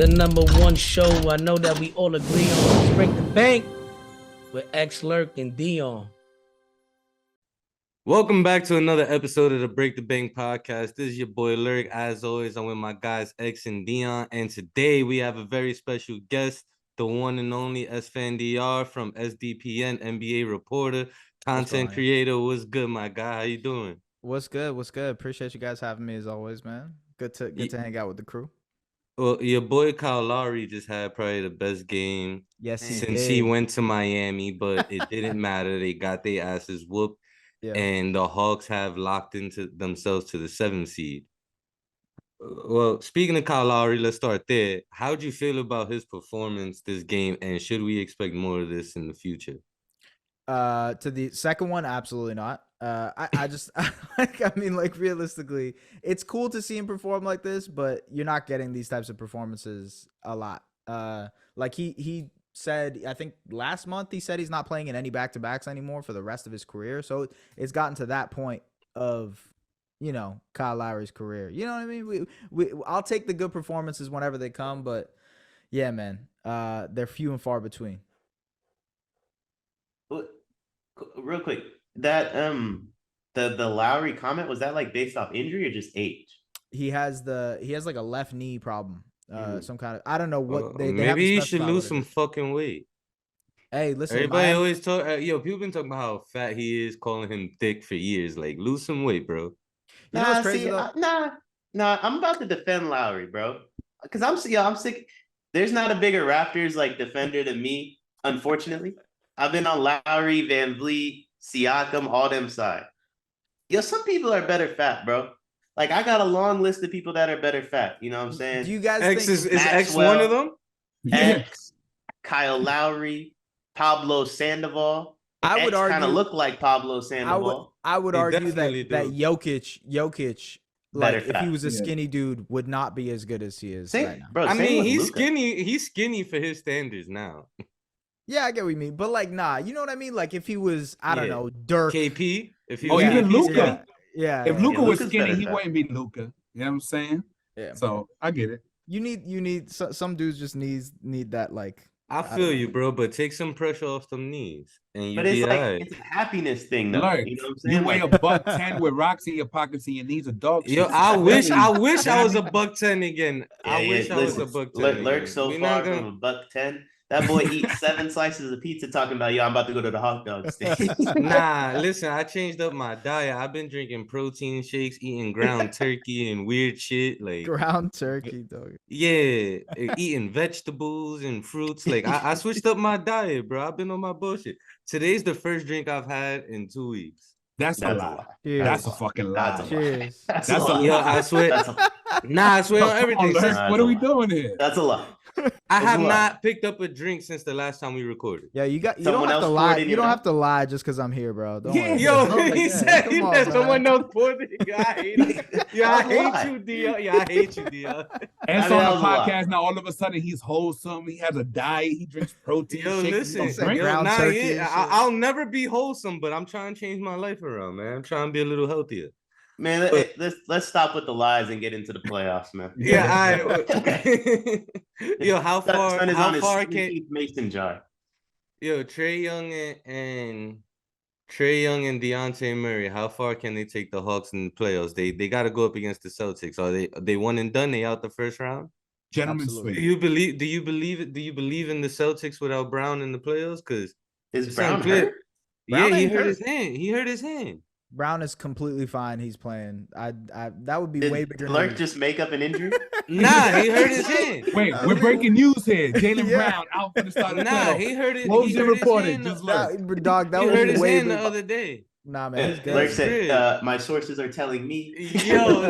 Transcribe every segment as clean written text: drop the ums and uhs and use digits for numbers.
the number one show I know that we all agree on. Let's break the bank with Lerk and Deion. Welcome back to another episode of the Break the Bank podcast. This is your boy Lerk. As always, I'm with my guys X and Deion, and today we have a very special guest, the one and only Esfandiar from SDPN, NBA reporter, content creator. What's good, my guy? How you doing? What's good? What's good? Appreciate you guys having me as always, man. Good to hang out with the crew. Well, your boy Kyle Lowry just had probably the best game since he went to Miami, but it didn't matter. They got their asses whooped, and the Hawks have locked into themselves to the 7th seed. Well, speaking of Kyle Lowry, let's start there. How'd you feel about his performance this game, and should we expect more of this in the future? To the second one, absolutely not. I just realistically, it's cool to see him perform like this, but you're not getting these types of performances a lot. Like he said, I think last month he said he's not playing in any back-to-backs anymore for the rest of his career. So it's gotten to that point of, Kyle Lowry's career. You know what I mean? I'll take the good performances whenever they come, but yeah, man, they're few and far between. Real quick, that the Lowry comment, was that like based off injury or just age? He has like a left knee problem, some kind of, I don't know what they maybe he should lose some fucking weight. Hey, listen, everybody always talk. People been talking about how fat he is, calling him thick for years. Like, lose some weight, bro. You know what's crazy though? Nah. I'm about to defend Lowry, bro, because I'm sick. There's not a bigger Raptors like defender than me, unfortunately. I've been on Lowry, Van Vliet, Siakam, all them side. Some people are better fat, bro. Like, I got a long list of people that are better fat. You know what I'm saying? Do you guys X think is X one of them? X, Kyle Lowry, Pablo Sandoval. I would argue kind of look like Pablo Sandoval. I would argue that Jokic, like, if he was a skinny dude, would not be as good as he is right now. Bro, I mean, he's skinny. He's skinny for his standards now. Yeah, I get what you mean, but like, nah, you know what I mean? Like, if he was, I don't know, Dirk, KP, if he was even Luka, if Luka was skinny, he wouldn't be Luka. You know what I'm saying? Yeah. So I get it. You need some dudes just need that, like. I feel you, bro, but take some pressure off them knees, and but it's like it's a happiness thing, though. Like, you know what I'm saying? You weigh $110 with rocks in your pockets and your knees are dog. Yo, I wish I was $110 again. I wish I was $110. Lerk so far from $110. That boy eats 7 slices of pizza talking about, I'm about to go to the hot dog stand. Nah, listen, I changed up my diet. I've been drinking protein shakes, eating ground turkey and weird shit. Like ground turkey, dog. Yeah, eating vegetables and fruits. Like, I switched up my diet, bro. I've been on my bullshit. Today's the first drink I've had in 2 weeks. That's a lie. That's a fucking lie. Cheers. That's a lie. Yo, I swear. I swear on everything. What are we doing here? That's a lie. I have not picked up a drink since the last time we recorded. Yeah, you don't have to lie. You don't have to lie just because I'm here, bro. Don't worry. Yo, he said someone else poured it. I hate you, Deion. Yeah, I hate you, Deion. And so on the podcast now, all of a sudden he's wholesome. He has a diet. He drinks protein. Yo, listen, I'll never be wholesome, but I'm trying to change my life around, man. I'm trying to be a little healthier. Man, let's stop with the lies and get into the playoffs, man. Yeah, yo, how far can Mason jar? Yo, Trae Young and DeJounte Murray, how far can they take the Hawks in the playoffs? They got to go up against the Celtics. Are they one and done? They out the first round? Gentlemen, do you believe in the Celtics without Brown in the playoffs? Because is Brown hurt? Yeah, he hurt his hand. He hurt his hand. Brown is completely fine. He's playing. That would be way bigger. Did Lerk just make up an injury? Nah, he hurt his hand. Wait, we're breaking news here. Jaylen Brown out for the start of the playoffs. He hurt his. What was it reported? Dog, that he was hurt his way hand the other day. Nah, man, he's good. Lerk said, "My sources are telling me." Yo,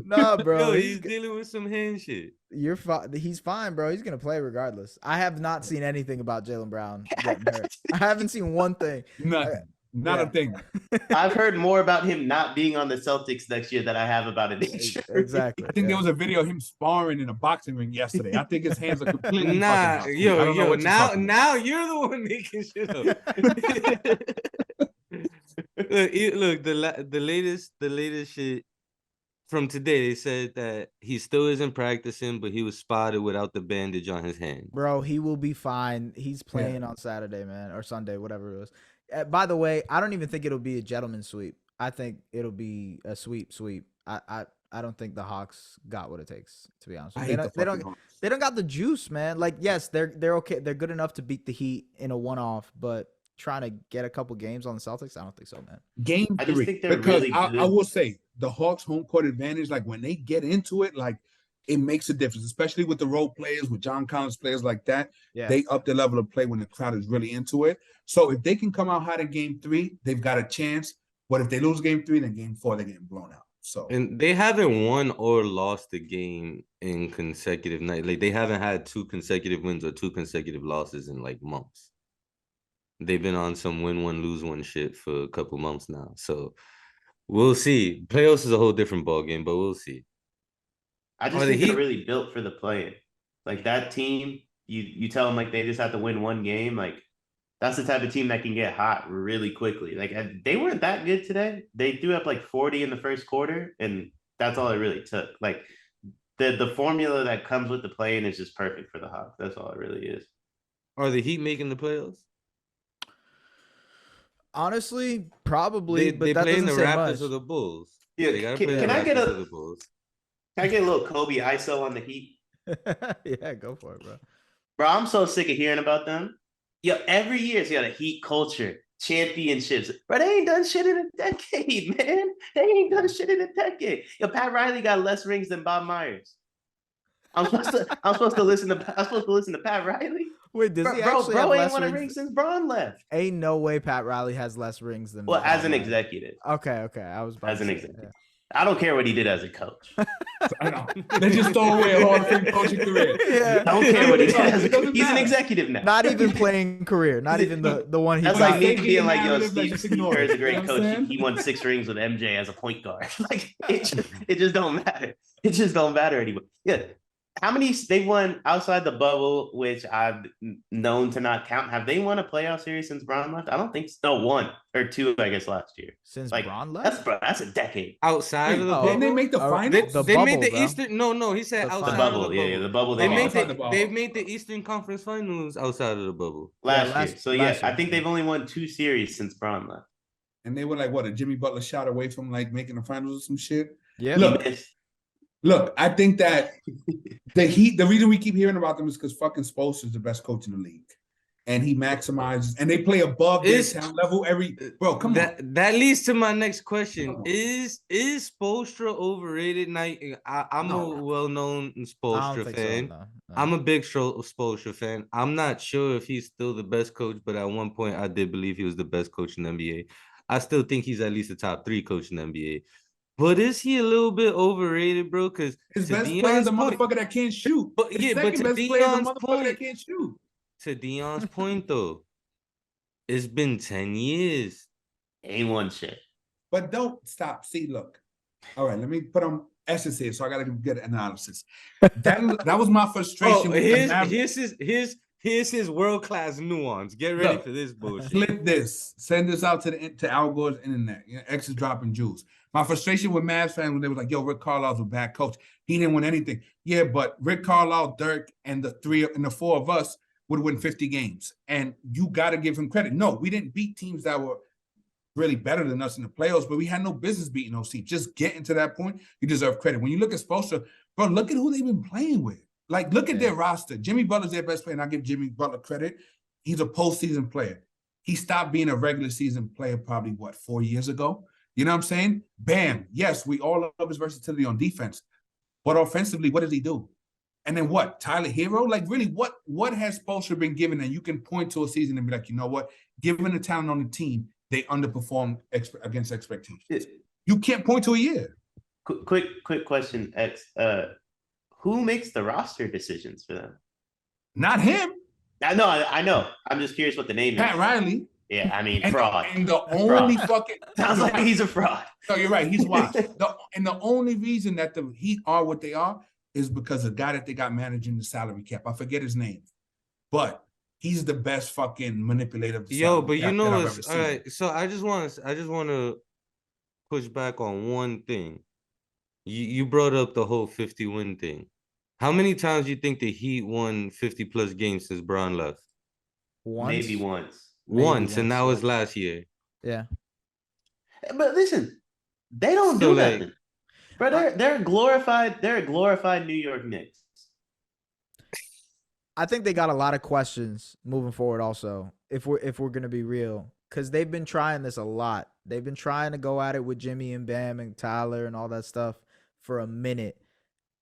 nah, bro. Yo, he's dealing with some hand shit. You're fine. He's fine, bro. He's gonna play regardless. I have not seen anything about Jaylen Brown getting hurt. I haven't seen one thing. Nothing. Not a thing. I've heard more about him not being on the Celtics next year than I have about it this year. Exactly. I think there was a video of him sparring in a boxing ring yesterday. I think his hands are completely now you're the one making shit up. Look, the latest shit from today, they said that he still isn't practicing, but he was spotted without the bandage on his hand. Bro, he will be fine. He's playing on Saturday, man, or Sunday, whatever it was. By the way, I don't even think it'll be a gentleman's sweep. I think it'll be a sweep. I don't think the Hawks got what it takes, to be honest. They don't got the juice, man. Like, yes, they're okay. They're good enough to beat the Heat in a one-off, but trying to get a couple games on the Celtics, I don't think so, man. Game 3, I just think they're because really good. I will say the Hawks' home court advantage, like when they get into it, like it makes a difference, especially with the role players, with John Collins players like that. Yeah. They up the level of play when the crowd is really into it. So if they can come out hot in game 3, they've got a chance. But if they lose game 3, then game 4, they're getting blown out. So, and they haven't won or lost a game in consecutive nights. Like, they haven't had 2 consecutive wins or 2 consecutive losses in like months. They've been on some win one, lose one shit for a couple months now. So we'll see. Playoffs is a whole different ball game, but we'll see. I just think they're really built for the play-in. Like, that team, you tell them like they just have to win one game. Like, that's the type of team that can get hot really quickly. Like, they weren't that good today. They threw up like 40 in the first quarter, and that's all it really took. Like, the formula that comes with the play-in is just perfect for the Hawks. That's all it really is. Are the Heat making the playoffs? Honestly, probably. They that play in the doesn't say Raptors much. or the Bulls. Yeah, can I get a little Kobe ISO on the Heat? Yeah, go for it, bro. Bro, I'm so sick of hearing about them. Yo, every year it's got a Heat culture, championships. Bro, they ain't done shit in a decade, man. They ain't done shit in a decade. Yo, Pat Riley got less rings than Bob Myers. I'm supposed to listen to Pat Riley. Wait, does he actually have ain't won a ring since Braun left. Ain't no way Pat Riley has less rings than. Well, as an executive. Okay. I was about as an executive. Yeah. I don't care what he did as a coach. I know. They just throw away a Hall of Fame coaching career. Yeah. I don't care what he did as a coach. He's an executive now. Not even playing career. Not even the one he. That's like me being like, yo, Steve Kerr is a great coach. He won 6 rings with MJ as a point guard. Like, it just don't matter. It just don't matter anymore. Yeah. How many they've won outside the bubble, which I've known to not count? Have they won a playoff series since Braun left? I don't think so. No, 1 or 2, I guess, last year. Since Braun left? That's a decade. Outside of the bubble? Didn't they make the finals? They made the Eastern. No, he said outside the bubble. Of the bubble. Yeah, the bubble. They've made the Eastern Conference Finals outside of the bubble last year. I think they've only won 2 series since Braun left. And they were like, what, a Jimmy Butler shot away from like making the finals or some shit? Yeah. Look, I think that the Heat, the reason we keep hearing about them is because fucking Spoelstra is the best coach in the league. And he maximizes, and they play above their talent level bro, come on. That leads to my next question. Is Spoelstra overrated? I'm a well-known Spoelstra fan. So, no. I'm a big Spoelstra fan. I'm not sure if he's still the best coach, but at one point I did believe he was the best coach in the NBA. I still think he's at least a top 3 coach in the NBA. But is he a little bit overrated, bro? Because his best player is a motherfucker that can't shoot. But to Deion's point, that can't shoot. To Deion's point, though, it's been 10 years. Ain't won shit. But don't stop. See, look. All right, let me put on essence here, so I gotta give good analysis. That was my frustration. Here's his world-class nuance. Get ready for this bullshit. Flip this. Send this out to Al Gore's internet. X is dropping jewels. My frustration with Mavs fans when they were like, yo, Rick Carlisle's a bad coach. He didn't win anything. Yeah, but Rick Carlisle, Dirk, and the 4 of us would win 50 games. And you got to give him credit. No, we didn't beat teams that were really better than us in the playoffs, but we had no business beating those teams. Just getting to that point, you deserve credit. When you look at Spoelstra, bro, look at who they've been playing with. Like, look at their roster. Jimmy Butler's their best player, and I give Jimmy Butler credit. He's a postseason player. He stopped being a regular season player probably, 4 years ago? You know what I'm saying? Bam. Yes, we all love his versatility on defense. But offensively, what does he do? And then what? Tyler Hero? Like, really, what has Spoelstra been given? And you can point to a season and be like, you know what? Given the talent on the team, they underperformed against expectations. You can't point to a year. Quick question, X. Who makes the roster decisions for them? Not him. I know. I'm just curious what the name is. Pat Riley. Yeah, I mean, fraud. And the only fucking... Sounds like he's a fraud. No, you're right. He's wild. The only reason that the Heat are what they are is because the guy that they got managing the salary cap. I forget his name. But he's the best fucking manipulator of the salary cap. You know what's... All right, so I just want to push back on one thing. You brought up the whole 50-win thing. How many times do you think the Heat won 50+ games since Bron left? Maybe once. Once, and that was last year. Yeah. But listen, they don't do nothing. Bro, they're a glorified New York Knicks. I think they got a lot of questions moving forward also, if we're gonna be real. Because they've been trying this a lot. They've been trying to go at it with Jimmy and Bam and Tyler and all that stuff for a minute.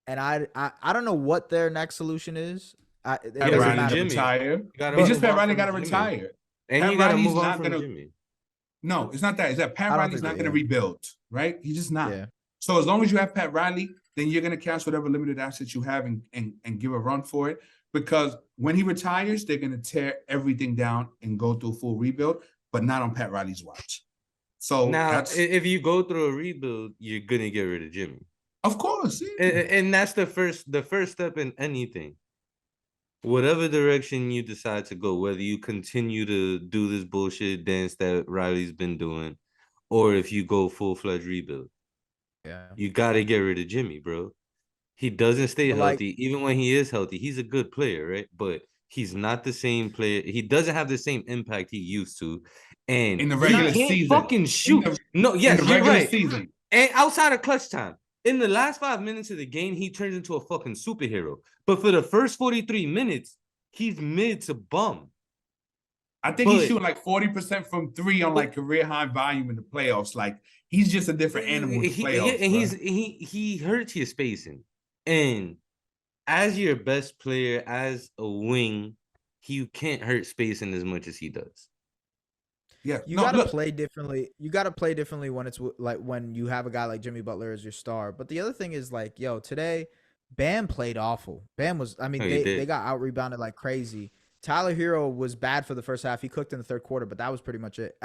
And I don't know what their next solution is. It doesn't matter. Retire. It's just Pat Riley got to retire. And Pat you got to Riley's move on not from gonna, Jimmy. No, it's not that. It's that Pat Riley's not going to rebuild, right? He's just not. Yeah. So as long as you have Pat Riley, then you're going to cash whatever limited assets you have and give a run for it. Because when he retires, they're going to tear everything down and go through a full rebuild, but not on Pat Riley's watch. So now, if you go through a rebuild, you're going to get rid of Jimmy. Of course. Yeah. And that's the first step in anything. Whatever direction you decide to go, whether you continue to do this bullshit dance that Riley's been doing, or if you go full-fledged rebuild, you got to get rid of Jimmy, bro. He doesn't stay healthy. Even when he is healthy, he's a good player, right? But he's not the same player. He doesn't have the same impact he used to. And in the regular season, he can't fucking shoot. You're right. Season. And outside of clutch time, in the last 5 minutes of the game, he turns into a fucking superhero. But for the first 43 minutes, he's mid to bum. I think he's shooting like 40% from three on like career high volume in the playoffs. Like he's just a different animal in the playoffs. And he hurts your spacing. And as your best player, as a wing, you can't hurt spacing as much as he does. Yeah, you gotta play differently. You gotta play differently when it's like when you have a guy like Jimmy Butler as your star. But the other thing is like, today, Bam played awful. Bam was, they got out rebounded like crazy. Tyler Hero was bad for the first half. He cooked in the third quarter, but that was pretty much it.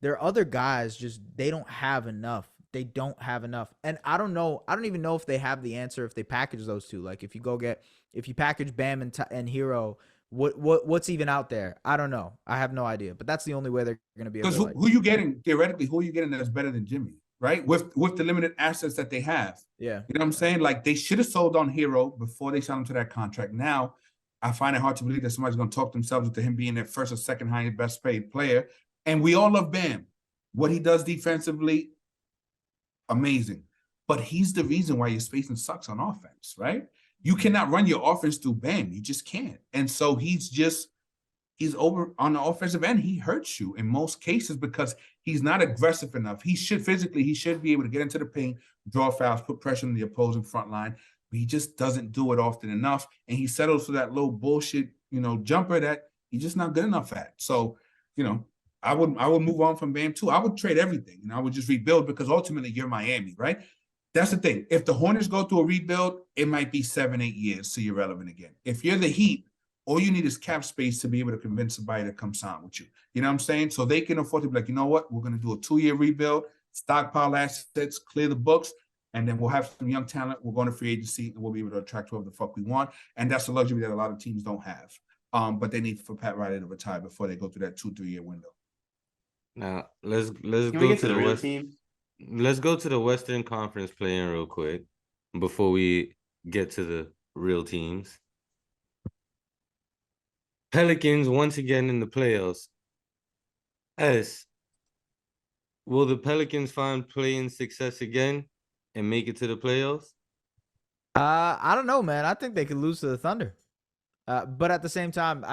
Their other guys they don't have enough. They don't have enough. And I don't know. I don't even know if they have the answer if they package those two. Like if you package Bam and Hero, what's even out there? I don't know. I have no idea. But that's the only way they're going to be able to. Because who you getting, theoretically, who are you getting that's better than Jimmy, right? With the limited assets that they have. Yeah. You know what I'm saying? Like they should have sold on Hero before they signed him to that contract. Now, I find it hard to believe that somebody's going to talk themselves into him being their first or second highest best paid player. And we all love Bam. What he does defensively, amazing. But he's the reason why your spacing sucks on offense, right? You cannot run your offense through Bam. You just can't. And so he's over on the offensive end. He hurts you in most cases because he's not aggressive enough. He should be able to get into the paint, draw fouls, put pressure on the opposing front line. But he just doesn't do it often enough. And he settles for that little bullshit, jumper that he's just not good enough at. So, I would move on from Bam too. I would trade everything and I would just rebuild because ultimately you're Miami, right? That's the thing. If the Hornets go through a rebuild, it might be 7-8 years till you're relevant again. If you're the Heat, all you need is cap space to be able to convince somebody to come sign with you. You know what I'm saying? So they can afford to be like, you know what? We're going to do a 2-year rebuild, stockpile assets, clear the books, and then we'll have some young talent. We're going to free agency and we'll be able to attract whoever the fuck we want. And that's a luxury that a lot of teams don't have. But they need for Pat Riley to retire before they go through that 2-3 year window. Now let's go to the West team. Let's go to the Western Conference playing real quick before we get to the real teams. Pelicans once again in the playoffs. Will the Pelicans find playing success again and make it to the playoffs? I don't know, man. I think they could lose to the Thunder. But at the same time,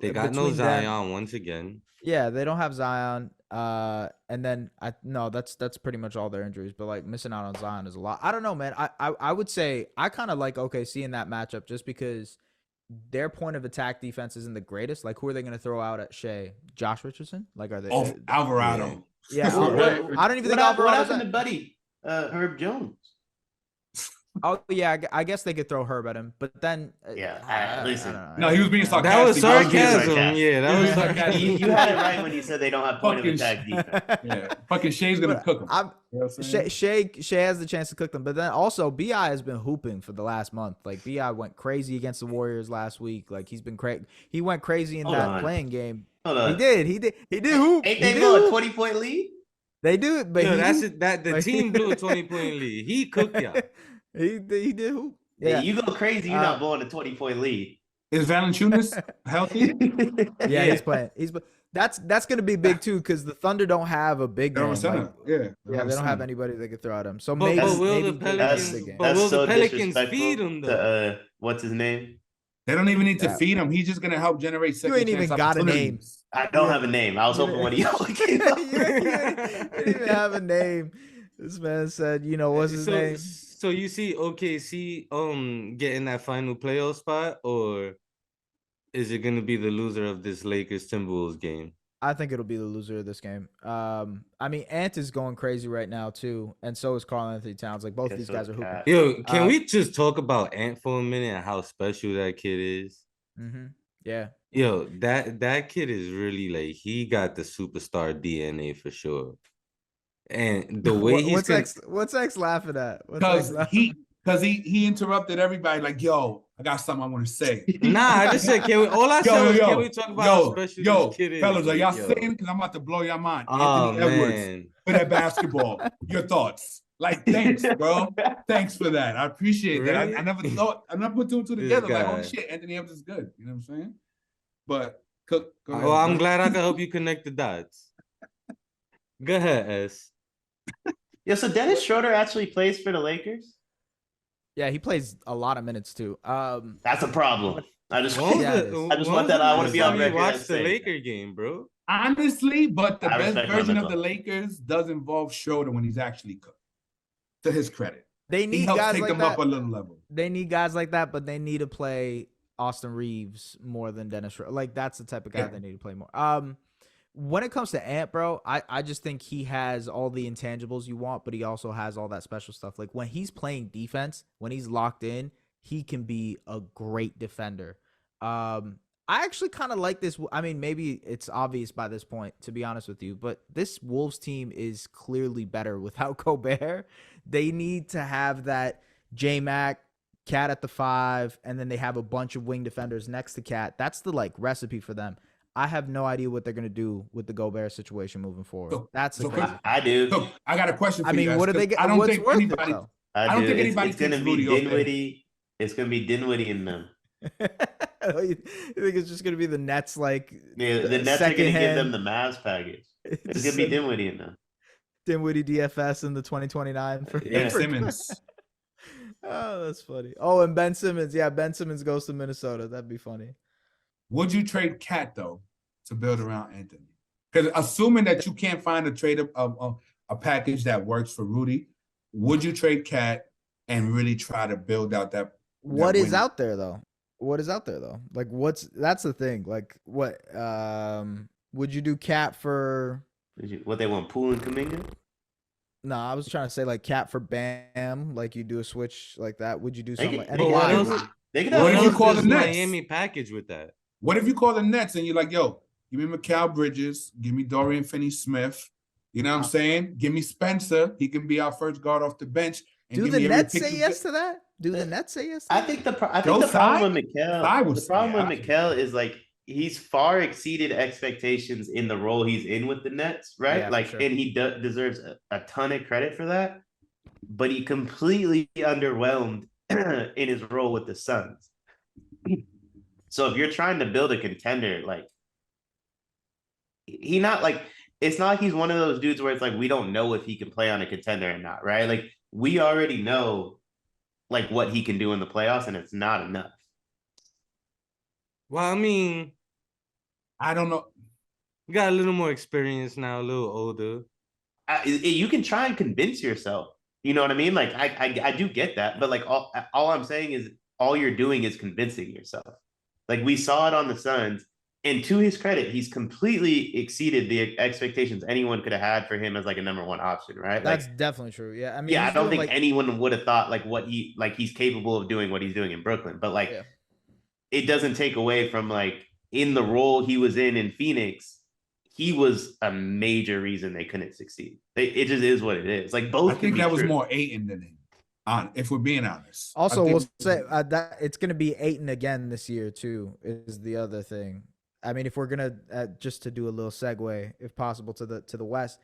they got no Zion once again. Yeah, they don't have Zion. And then that's pretty much all their injuries. But like missing out on Zion is a lot. I don't know, man. I would say I kind of like OKC in that matchup just because their point of attack defense isn't the greatest. Like, who are they going to throw out at Shea? Josh Richardson? Like, are they? Alvarado. Yeah, I don't even think Alvarado. What happened to Buddy Herb Jones? Oh yeah, I guess they could throw Herb at him, but then listen. No, he was being sarcastic. That was sarcasm. Yeah, that was sarcasm. You had it right when you said they don't have point of attack defense. Yeah, fucking Shea's gonna cook them. Shea has the chance to cook them, but then also Bi has been hooping for the last month. Like Bi went crazy against the Warriors last week. Like he's been crazy. He went crazy in that playing game. He did hoop. Ain't they a 20-point lead? They do it, but Yo, he that's do. it. That the But team blew a 20-point lead. He cooked y'all. he did hoop. Yeah, Yeah. you go crazy. You're not blowing a 20-point lead. Is Valanciunas healthy? Yeah, he's playing. That's gonna be big too, because the Thunder don't have a big They don't man. have a Like, center. yeah, they don't have anybody that could throw at him. So But maybe will the maybe Pelicans? big man. But will the so Pelicans disrespectful feed him though? to what's his name? They don't even need to Yeah. feed him. He's just gonna help generate You second ain't even chance got a name. opportunities. I don't have a name. I was hoping one of y'all would get up. You didn't even have a name. This man said, what's his name? So you see OKC getting that final playoff spot, or is it gonna be the loser of this Lakers Timberwolves game? I think it'll be the loser of this game. I mean, Ant is going crazy right now too, and so is Karl-Anthony Towns. Like both these guys are hooping. Yo, can we just talk about Ant for a minute and how special that kid is? Yeah. Yo, that kid is really like, he got the superstar DNA for sure. And the way what's X laughing at? Because he interrupted everybody like, yo, I got something I want to say. Nah, I just said, can we talk about how special this kid is? Fellas, are y'all saying? Because I'm about to blow your mind. Oh, Anthony Edwards for that basketball. Your thoughts? Like, thanks, bro. Thanks for that. I appreciate that. I never put two and two together. Like, oh shit, Anthony Edwards is good. You know what I'm saying? But go ahead, well, I'm glad I could help you connect the dots. Go ahead, S. Yeah, so Dennis Schroeder actually plays for the Lakers? Yeah, he plays a lot of minutes too. That's a problem. I just want to be on record. Watch the Laker game, bro. Honestly, but the best version of the Lakers does involve Schroeder when he's actually cooked. To his credit, they need he helps guys take like them that. up a little level. They need guys like that, but they need to play Austin Reeves more than Dennis Schroeder. Like that's the type of guy they need to play more. When it comes to Ant, bro, I just think he has all the intangibles you want, but he also has all that special stuff. Like when he's playing defense, when he's locked in, he can be a great defender. I actually kind of like this. I mean, maybe it's obvious by this point, to be honest with you, but this Wolves team is clearly better without Gobert. They need to have that J-Mac, Cat at the 5, and then they have a bunch of wing defenders next to Cat. That's the recipe for them. I have no idea what they're gonna do with the Gobert situation moving forward. I do. So I got a question for you. I mean, guys, what do they get? I don't what's think worth anybody. it, though? I don't think anybody it's gonna be Dinwiddie. It's gonna be Dinwiddie in them. You think it's just gonna be the Nets the Nets are gonna give them the Mavs package. It's gonna be Dinwiddie in them. Dinwiddie DFS in the 2029 for Simmons. Oh, that's funny. Oh, and Ben Simmons. Yeah, Ben Simmons goes to Minnesota. That'd be funny. Would you trade Cat though to build around Anthony? Because assuming that you can't find a package that works for Rudy, would you trade Cat and really try to build out that? What is out there though? What is out there though? Like that's the thing. Like what would you do Cat for? What they want, Poole and Kuminga? No, I was trying to say like Cat for Bam. Like you do a switch like that. Would you do something? What if you call the Nets? Miami package with that? What if you call the Nets and you're like, yo, give me Mikal Bridges, give me Dorian Finney-Smith. You know what I'm saying? Give me Spencer. He can be our first guard off the bench. And do the Nets say yes to that? Do the Nets say yes? I think the problem with Mikal is like he's far exceeded expectations in the role he's in with the Nets, right? Yeah, and he deserves a ton of credit for that. But he completely underwhelmed in his role with the Suns. So if you're trying to build a contender, like it's not like he's one of those dudes where it's like we don't know if he can play on a contender or not, right? Like we already know like what he can do in the playoffs, and it's not enough. Well, I mean, I don't know. You got a little more experience now, a little older. You can try and convince yourself. You know what I mean? Like I do get that, but like all I'm saying is all you're doing is convincing yourself. Like we saw it on the Suns, and to his credit, he's completely exceeded the expectations anyone could have had for him as like a number one option, right? That's definitely true. Yeah, I mean, I don't think anyone would have thought like he's capable of doing what he's doing in Brooklyn, but like it doesn't take away from like in the role he was in Phoenix, he was a major reason they couldn't succeed. It just is what it is. Like both. I think that was more Ayton than him. If we're being honest. Also, we'll say that it's going to be Ayton again this year too. Is the other thing. I mean, if we're gonna just to do a little segue, if possible, to the West,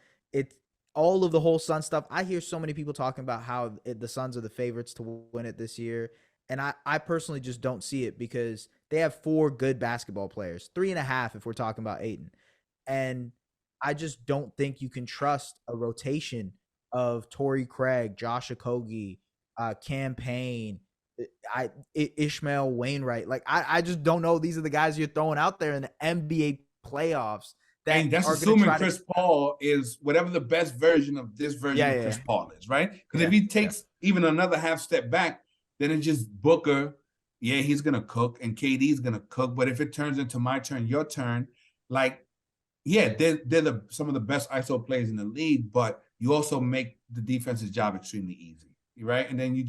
all of the whole Suns stuff, I hear so many people talking about how the Suns are the favorites to win it this year. And I personally just don't see it because they have 4 good basketball players, 3.5 if we're talking about Ayton. And I just don't think you can trust a rotation of Torrey Craig, Josh Okogie, Cam Payne, Ishmael Wainwright. Like, I just don't know. These are the guys you're throwing out there in the NBA playoffs. And that's assuming Chris Paul is whatever the best version of this version of Chris Paul is, right? Because if he takes even another half step back, then it's just Booker. Yeah, he's going to cook and KD's going to cook. But if it turns into my turn, your turn, like, yeah, they're some of the best ISO players in the league, but you also make the defense's job extremely easy, right? And then you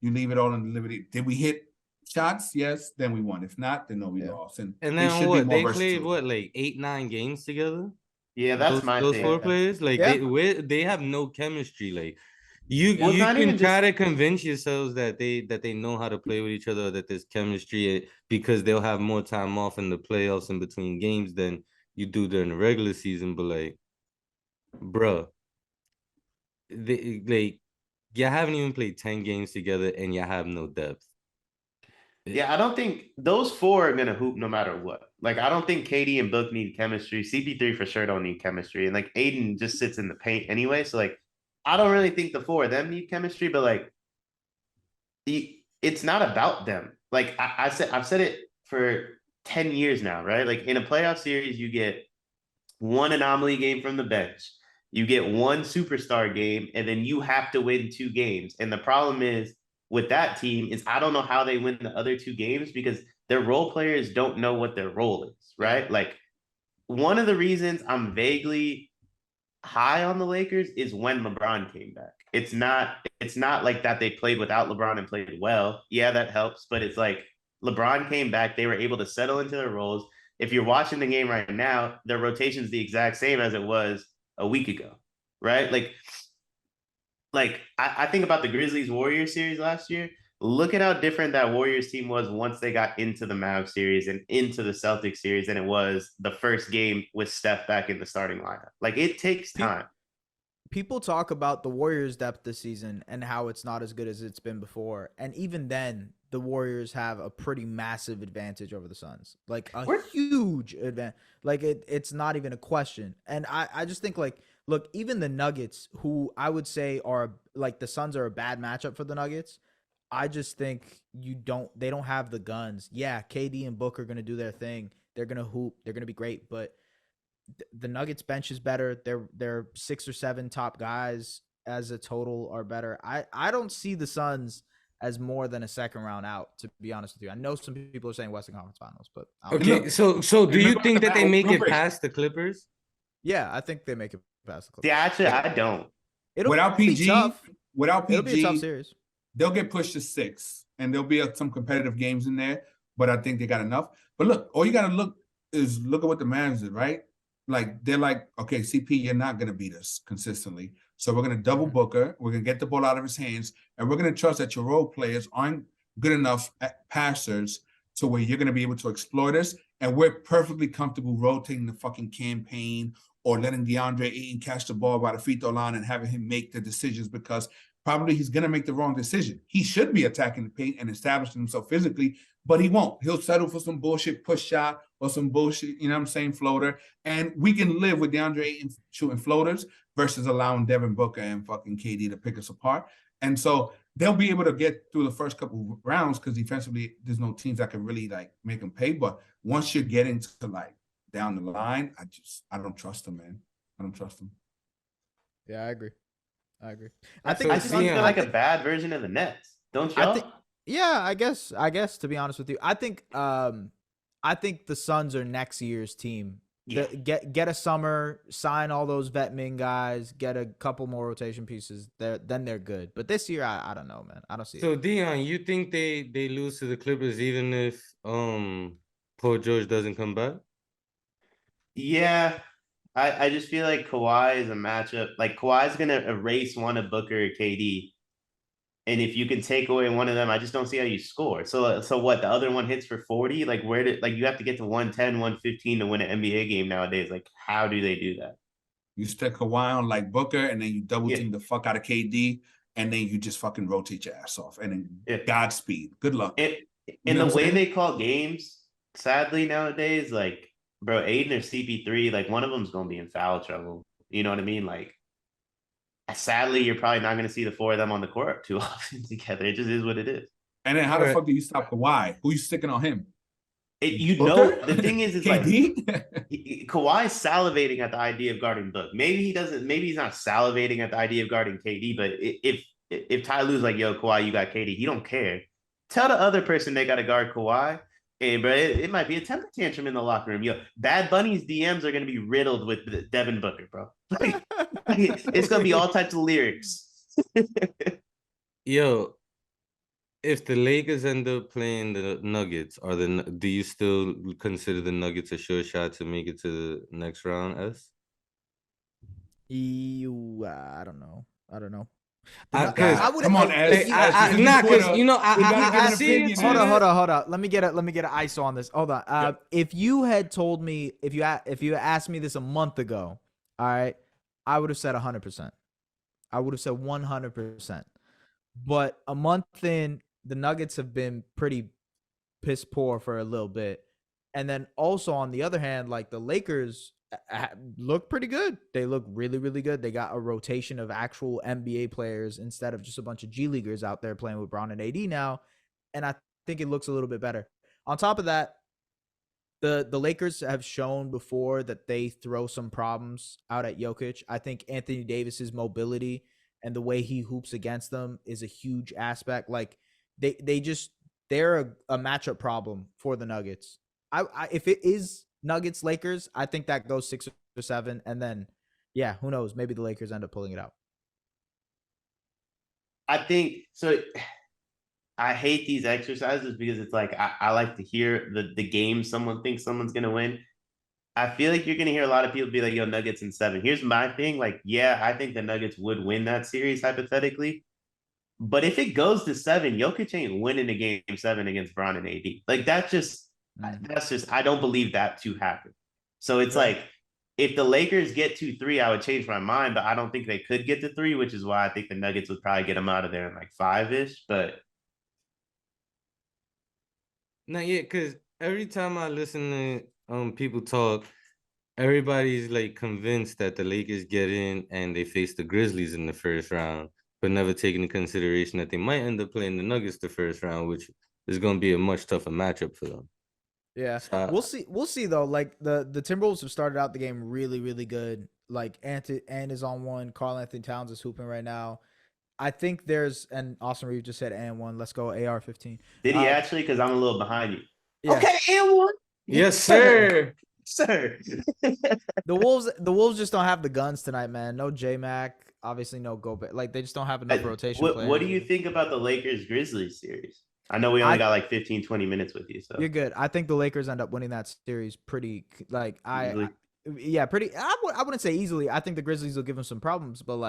leave it all in the liberty. Did we hit shots? Yes, then we won. If not, then no, we lost. And then what? They played like 8-9 games together. Yeah, that's those 4 players. Like they have no chemistry. Like you can try to convince yourselves that they know how to play with each other, that there's chemistry because they'll have more time off in the playoffs in between games than you do during the regular season. But like, bruh, you haven't even played 10 games together and you have no depth. Yeah, I don't think those 4 are gonna hoop no matter what. Like, I don't think KD and Book need chemistry. CP3 for sure don't need chemistry, and like Aiden just sits in the paint anyway. So like, I don't really think the 4 of them need chemistry. But like, it's not about them. Like I've said it for 10 years now, right? Like in a playoff series, you get 1 anomaly game from the bench, you get 1 superstar game, and then you have to win 2 games. And the problem is with that team is I don't know how they win the other 2 games because their role players don't know what their role is, right? Like, one of the reasons I'm vaguely high on the Lakers is when LeBron came back. It's not like that they played without LeBron and played well. Yeah, that helps, but it's like LeBron came back, they were able to settle into their roles. If you're watching the game right now, their rotation is the exact same as it was a week ago, right? Like I think about the Grizzlies Warriors series last year. Look at how different that Warriors team was once they got into the Mavs series and into the Celtics series than it was the first game with Steph back in the starting lineup. Like, it takes time. People talk about the Warriors' depth this season and how it's not as good as it's been before. And even then, the Warriors have a pretty massive advantage over the Suns. Like, a huge advantage. Like, it's not even a question. And I just think, like, look, even the Nuggets, who I would say are, like, the Suns are a bad matchup for the Nuggets. I just think they don't have the guns. Yeah, KD and Book are going to do their thing. They're going to hoop. They're going to be great. But the Nuggets bench is better. Their 6 or 7 top guys as a total are better. I don't see the Suns as more than a second round out, to be honest with you. I know some people are saying Western Conference Finals, but okay. So do you think that they make it past the Clippers? Yeah, I think they make it past the Clippers. Yeah, actually, I don't. It'll be tough. It'll be a tough series. They'll get pushed to 6, and there'll be some competitive games in there, but I think they got enough. But look, all you got to look at what the Mavs did, right? Like, they're like, okay, CP, you're not going to beat us consistently. So we're going to double Booker. We're going to get the ball out of his hands, and we're going to trust that your role players aren't good enough passers to where you're going to be able to exploit us. And we're perfectly comfortable rotating the fucking campaign or letting DeAndre Ayton catch the ball by the free throw line and having him make the decisions because probably he's going to make the wrong decision. He should be attacking the paint and establishing himself physically, but he won't. He'll settle for some bullshit push shot or some bullshit, floater. And we can live with DeAndre Ayton shooting floaters versus allowing Devin Booker and fucking KD to pick us apart. And so they'll be able to get through the first couple of rounds because defensively, there's no teams that can really like make them pay. But once you're getting to like down the line, I don't trust them, man. I don't trust them. Yeah, I agree. I think I just feel like a bad version of the Nets, don't y'all? I guess to be honest with you, I think the Suns are next year's team. Yeah. Get a summer, sign all those vet min guys, get a couple more rotation pieces. Then they're good. But this year, I don't know, man. I don't see it. So Deion, you think they lose to the Clippers even if Paul George doesn't come back? Yeah. I just feel like Kawhi is a matchup. Like, Kawhi's going to erase one of Booker or KD. And if you can take away one of them, I just don't see how you score. So what, the other one hits for 40? Like, you have to get to 110, 115 to win an NBA game nowadays. Like, how do they do that? You stick Kawhi on like Booker, and then you double team the fuck out of KD, and then you just fucking rotate your ass off. And then Godspeed. Good luck. And the way they call games, sadly nowadays, like, bro, Aiden or CP3, like one of them's gonna be in foul trouble. You know what I mean? Like, sadly, you're probably not gonna see the four of them on the court too often together. It just is what it is. And then how the fuck do you stop Kawhi? Who you sticking on him? The thing is KD? like Kawhi's salivating at the idea of guarding Book. Maybe he doesn't. Maybe he's not salivating at the idea of guarding KD. But if Ty Lue's like, yo, Kawhi, you got KD, he don't care. Tell the other person they got to guard Kawhi. Hey, bro, it might be a temper tantrum in the locker room. Yo, Bad Bunny's DMs are gonna be riddled with Devin Booker, bro. It's gonna be all types of lyrics. Yo, if the Lakers end up playing the Nuggets, do you still consider the Nuggets a sure shot to make it to the next round? I don't know. Come on, because I see it. Hold on. Let me get an ISO on this. Hold on. If you had told me, if you asked me this a month ago, all right, I would have said 100%. I would have said 100%. But a month in, the Nuggets have been pretty piss poor for a little bit. And then also on the other hand, like the Lakers look pretty good. They look really, really good. They got a rotation of actual NBA players instead of just a bunch of G Leaguers out there playing with Brown and AD now. And I think it looks a little bit better. On top of that, the Lakers have shown before that they throw some problems out at Jokic. I think Anthony Davis's mobility and the way he hoops against them is a huge aspect. Like they're a matchup problem for the Nuggets. If it is Nuggets Lakers, I think that goes 6 or 7, and then who knows, maybe the Lakers end up pulling it out. I think so. I hate these exercises because it's like I like to hear the game someone thinks someone's gonna win. I feel like you're gonna hear a lot of people be like, yo, Nuggets in 7. Here's my thing, like, I think the Nuggets would win that series hypothetically. But if it goes to 7, Jokic ain't winning a game 7 against Bron and AD. Like that's just I don't believe that to happen. So it's like if the Lakers get to 3, I would change my mind, but I don't think they could get to 3, which is why I think the Nuggets would probably get them out of there in like 5-ish. But because every time I listen to people talk, everybody's like convinced that the Lakers get in and they face the Grizzlies in the first round, but never taking into consideration that they might end up playing the Nuggets the first round, which is going to be a much tougher matchup for them. Yeah, we'll see. We'll see though. Like the Timberwolves have started out the game really, really good. Like Ant is on one. Karl Anthony Towns is hooping right now. I think and Austin Reeves just said and one. Let's go AR-15. Did he actually? Because I'm a little behind you. Yeah. Okay, and one. Yes, sir. Sir. The Wolves just don't have the guns tonight, man. No J-Mac. Obviously, no Gobert. Like they just don't have enough rotation. What do you think about the Lakers Grizzlies series? I know we only got like 15, 20 minutes with you, so you're good. I think the Lakers end up winning that series pretty pretty. I wouldn't say easily. I think the Grizzlies will give them some problems, but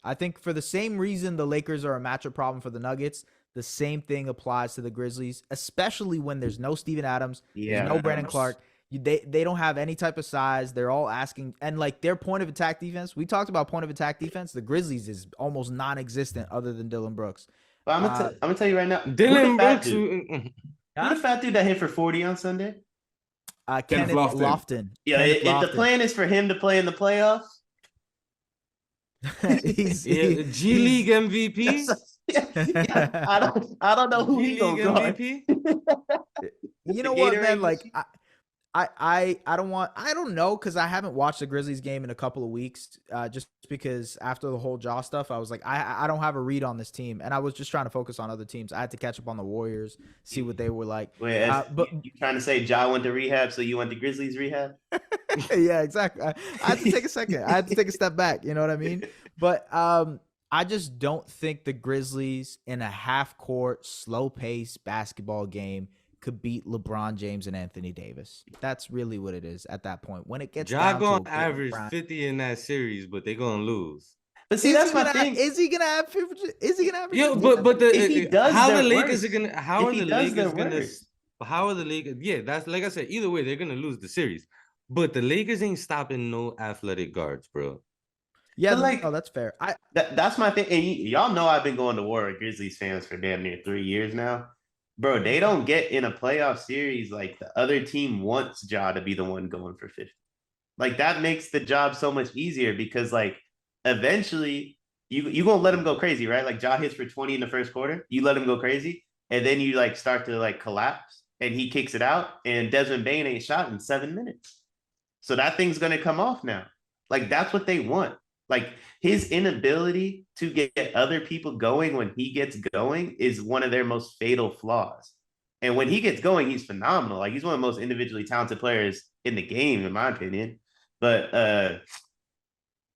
I think for the same reason the Lakers are a matchup problem for the Nuggets, the same thing applies to the Grizzlies, especially when there's no Steven Adams, there's no Brandon Clark. They don't have any type of size. They're all asking, and like their point of attack defense. We talked about point of attack defense. The Grizzlies is almost non-existent other than Dylan Brooks. But I'm gonna tell you right now, Dylan Brooks. Who the fat dude that hit for 40 on Sunday? Kenneth Lofton. Yeah, if the plan is for him to play in the playoffs, he's G League MVP. I don't know who he's gonna guard. MVP. You know what, man? Like I don't know, because I haven't watched the Grizzlies game in a couple of weeks, just because after the whole Jaw stuff, I was like, I don't have a read on this team, and I was just trying to focus on other teams. I had to catch up on the Warriors, see what they were like. Wait, but you trying to say Ja went to rehab, so you went to Grizzlies rehab? Yeah, exactly. I had to take a second. I had to take a step back. You know what I mean? But I just don't think the Grizzlies in a half-court, slow-paced basketball game could beat LeBron James and Anthony Davis. That's really what it is at that point. When it gets down gonna to average 50 in that series, but they're gonna lose. But see, that's my thing. Is he gonna have 50? Is he gonna have 50? Yeah, but if he does, how the Lakers worse. are gonna how if are the does, Lakers gonna worse. How are the Lakers? Yeah, that's like I said. Either way, they're gonna lose the series. But the Lakers ain't stopping no athletic guards, bro. Yeah, like, no, that's fair. That's my thing. And y'all know I've been going to war with Grizzlies fans for damn near 3 years now. Bro, they don't get in a playoff series like the other team wants Ja to be the one going for 50. Like that makes the job so much easier because like eventually you gonna let him go crazy, right? Like Ja hits for 20 in the first quarter, you let him go crazy, and then you like start to like collapse and he kicks it out, and Desmond Bane ain't shot in 7 minutes. So that thing's gonna come off now. Like that's what they want. Like his inability to get other people going when he gets going is one of their most fatal flaws. And when he gets going, he's phenomenal. Like he's one of the most individually talented players in the game, in my opinion. But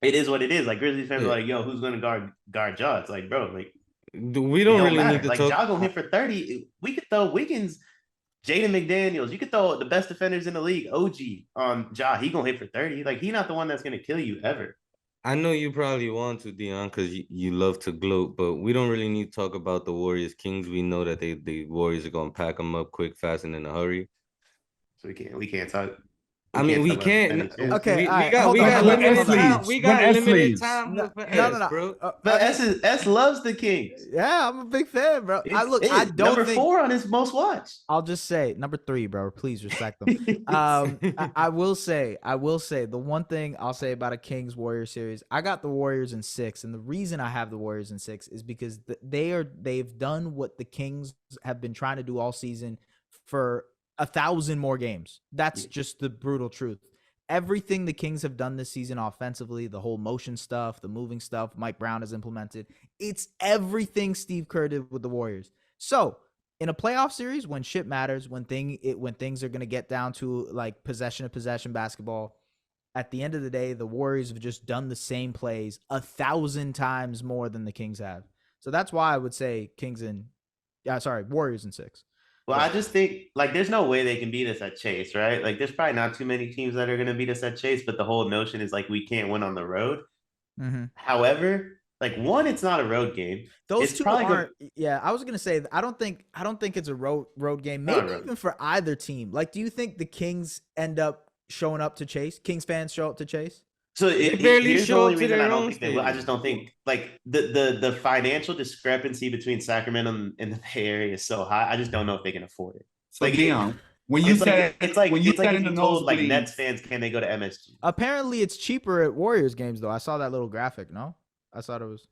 it is what it is. Like Grizzlies fans are like, yo, who's gonna guard Ja? It's like, bro, like we don't really need to like talk. Ja gonna hit for 30. We could throw Wiggins, Jaden McDaniels. You could throw the best defenders in the league, OG, on Ja. He gonna hit for 30. Like he's not the one that's gonna kill you ever. I know you probably want to, Deion, because you love to gloat, but we don't really need to talk about the Warriors Kings. We know that the Warriors are gonna pack them up quick, fast, and in a hurry. So we can't talk. We can't. Okay, we got limited time. We got limited time no, bro. But S loves the Kings. Yeah, I'm a big fan, bro. I don't number think 4 on his most watched. I'll just say number 3, bro. Please respect them. I will say the one thing I'll say about a Kings Warriors series, I got the Warriors in 6, and the reason I have the Warriors in 6 is because they've done what the Kings have been trying to do all season for 1,000 more games. That's just the brutal truth. Everything the Kings have done this season offensively, the whole motion stuff, the moving stuff Mike Brown has implemented, it's everything Steve Kerr did with the Warriors. So in a playoff series, when shit matters, when things are going to get down to like possession basketball, at the end of the day, the Warriors have just done the same plays 1,000 times more than the Kings have. So that's why I would say Warriors in 6. Well, I just think like there's no way they can beat us at Chase, right? Like there's probably not too many teams that are going to beat us at Chase, but the whole notion is like we can't win on the road. Mm-hmm. However, like one, it's not a road game. Those two aren't. Yeah, I was gonna say I don't think it's a road game. Maybe even for either team. Like, do you think the Kings end up showing up to Chase? Kings fans show up to Chase? So it barely show up to their own stadium. I just don't think like the financial discrepancy between Sacramento and the Bay Area is so high. I just don't know if they can afford it. So like Deion, when you said it's like if you told like Nets fans, can they go to MSG? Apparently, it's cheaper at Warriors games though. I saw that little graphic. No, I thought it was.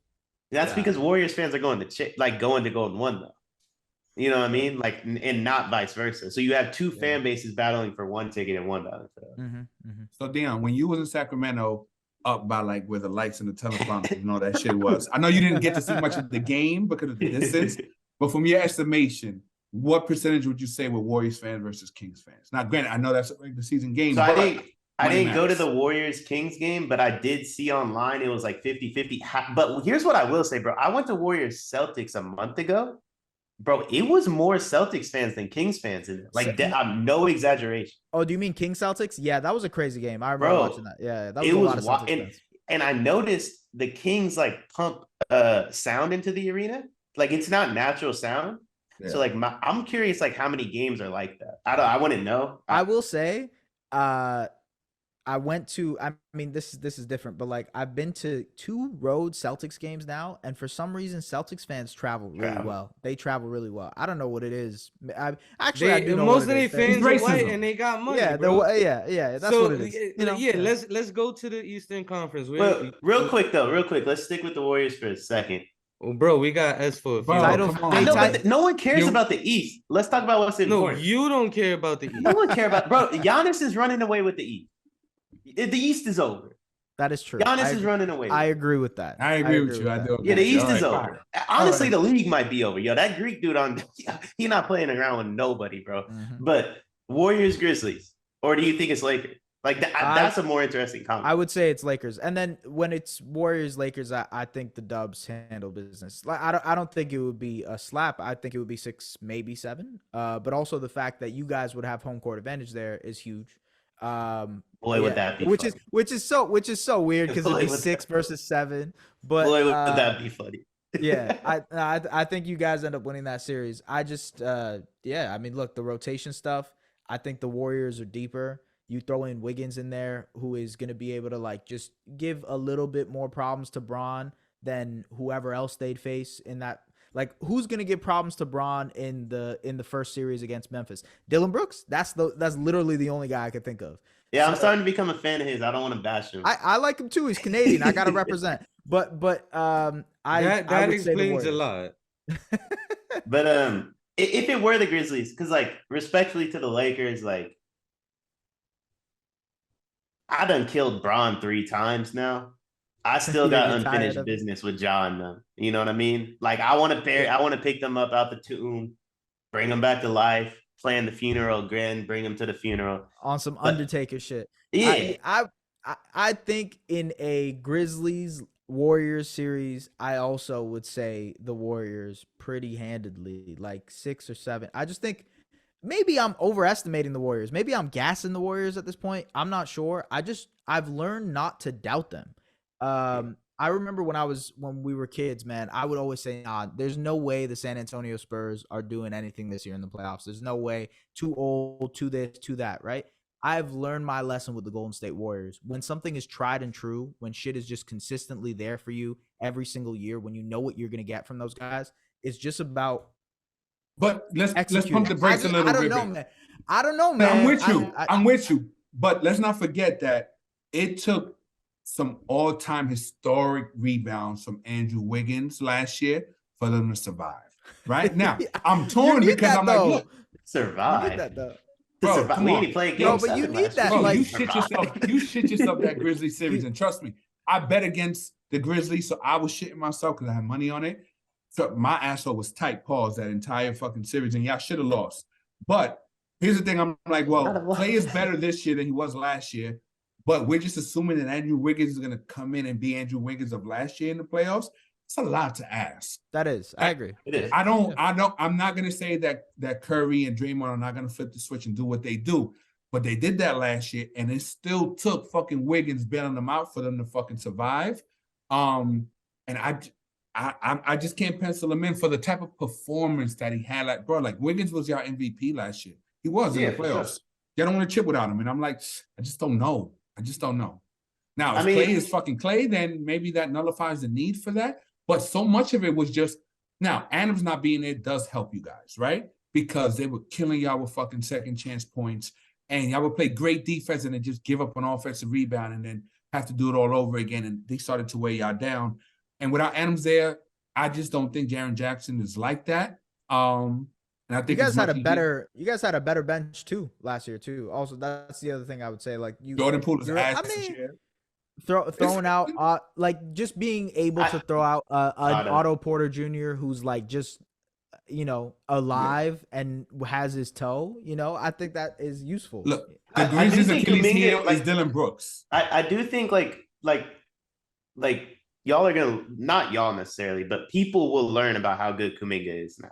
That's because Warriors fans are going to Golden One though. You know what I mean? Like, and not vice versa. So you have two fan bases battling for one ticket and one battling for the other. So Deion, when you was in Sacramento, up by like where the lights and the telephone and all that shit was, I know you didn't get to see much of the game because of the distance, but from your estimation, what percentage would you say were Warriors fans versus Kings fans? Now, granted, I know that's the season game. So I didn't go to the Warriors-Kings game, but I did see online it was like 50-50. But here's what I will say, bro. I went to Warriors-Celtics a month ago. Bro, it was more Celtics fans than Kings fans in it. Like, I'm no exaggeration. Oh, do you mean Kings Celtics? Yeah, that was a crazy game. I remember watching that. Yeah, that was a lot of Celtics fans. And I noticed the Kings like pump sound into the arena. Like, it's not natural sound. Yeah. So like, I'm curious, like how many games are like that. I wouldn't know. I will say, I went to, I mean, this is different, but like I've been to 2 road Celtics games now, and for some reason, Celtics fans travel really well. They travel really well. I don't know what it is. I do know most of their fans are white and they got money. Yeah, bro. That's what it is. You know? Yeah, let's go to the Eastern Conference. Well, real quick, let's stick with the Warriors for a second. Well, bro, we got S for a few. But no one cares about the East. Let's talk about what's important. No, you don't care about the East. No one care about, bro. Giannis is running away with the East. The East is over. That is true. Giannis is running away. I agree with that. I agree with you. I do. Yeah, the East is over. Honestly, the league might be over. Yo, that Greek dude he's not playing around with nobody, bro. But Warriors, Grizzlies, or do you think it's Lakers? Like that's a more interesting comment. I would say it's Lakers, and then when it's Warriors, Lakers, I think the Dubs handle business. Like I don't think it would be a slap. I think it would be 6, maybe 7. But also the fact that you guys would have home court advantage there is huge. Boy, would that be funny. which is so weird because it'd be 6 versus 7. But boy, would that be funny. Yeah, I think you guys end up winning that series. I just I mean, look, the rotation stuff. I think the Warriors are deeper. You throw in Wiggins in there, who is going to be able to like just give a little bit more problems to Bron than whoever else they'd face in that. Like, who's going to give problems to Bron in the first series against Memphis? Dillon Brooks? That's literally the only guy I could think of. Yeah, I'm starting to become a fan of his. I don't want to bash him. I like him too. He's Canadian. I got to represent. But I that would explains a lot. But if it were the Grizzlies, because like respectfully to the Lakers, like I done killed Bron 3 times now. I still got unfinished business with John though. You know what I mean? Like I want to pick them up out the tomb, bring them back to life, plan the funeral again, bring them to the funeral on some Undertaker shit. Yeah, I think in a Grizzlies Warriors series, I also would say the Warriors pretty handedly, like 6 or 7. I just think maybe I'm overestimating the Warriors. Maybe I'm gassing the Warriors at this point. I'm not sure. I've learned not to doubt them. I remember when we were kids, man, I would always say, nah, there's no way the San Antonio Spurs are doing anything this year in the playoffs. There's no way. Too old, too this, too that, right? I've learned my lesson with the Golden State Warriors. When something is tried and true, when shit is just consistently there for you every single year, when you know what you're going to get from those guys, it's just about. But let's pump the brakes a little bit. I don't know, man. I'm with you. But let's not forget that it took some all-time historic rebounds from Andrew Wiggins last year for them to survive. Right now, I'm torn because I'm like, look, survive. You need that though. Bro, we need to play a game. No, but you need that. Bro, like, you shit yourself that Grizzlies series, and trust me, I bet against the Grizzlies, so I was shitting myself because I had money on it. So my asshole was tight paws that entire fucking series, and y'all should have lost. But here's the thing: I'm like, well, Clay is better this year than he was last year, but we're just assuming that Andrew Wiggins is going to come in and be Andrew Wiggins of last year in the playoffs. It's a lot to ask. That is, I agree. It is. I'm not going to say that Curry and Draymond are not going to flip the switch and do what they do, but they did that last year, and it still took fucking Wiggins bailing them out for them to fucking survive. And I just can't pencil him in for the type of performance that he had. Like, bro, like Wiggins was your MVP last year. He was in the playoffs. Sure. Y'all don't want to chip without him, and I'm like, I just don't know. Now, if Clay is fucking Clay, then maybe that nullifies the need for that. But so much of it was just, now, Adams not being there does help you guys, right? Because they were killing y'all with fucking second chance points, and y'all would play great defense and then just give up an offensive rebound and then have to do it all over again, and they started to weigh y'all down. And without Adams there, I just don't think Jaren Jackson is like that. And I think you guys had a better bench too last year too. Also, that's the other thing I would say. Like Jordan Poole is ass this year. Throwing out like just being able to throw out an Otto Porter Jr. who's like just alive and has his toe. I think that is useful. Look, the Grizzlies' Achilles heel is Dillon Brooks. I do think like y'all are gonna, not y'all necessarily, but people will learn about how good Kuminga is now.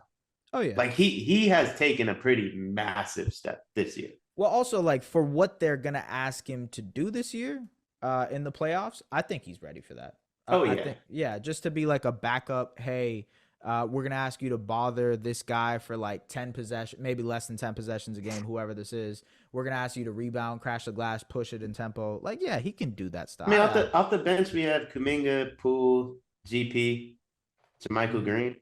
Oh yeah, like he has taken a pretty massive step this year. Well, also like for what they're gonna ask him to do this year. In the playoffs, I think he's ready for that. I think, just to be like a backup. Hey, we're gonna ask you to bother this guy for like 10 possessions, maybe less than 10 possessions a game. Whoever this is, we're gonna ask you to rebound, crash the glass, push it in tempo. Like, yeah, he can do that stuff. I mean, off the bench, we have Kuminga, Poole, GP, JaMychal Green.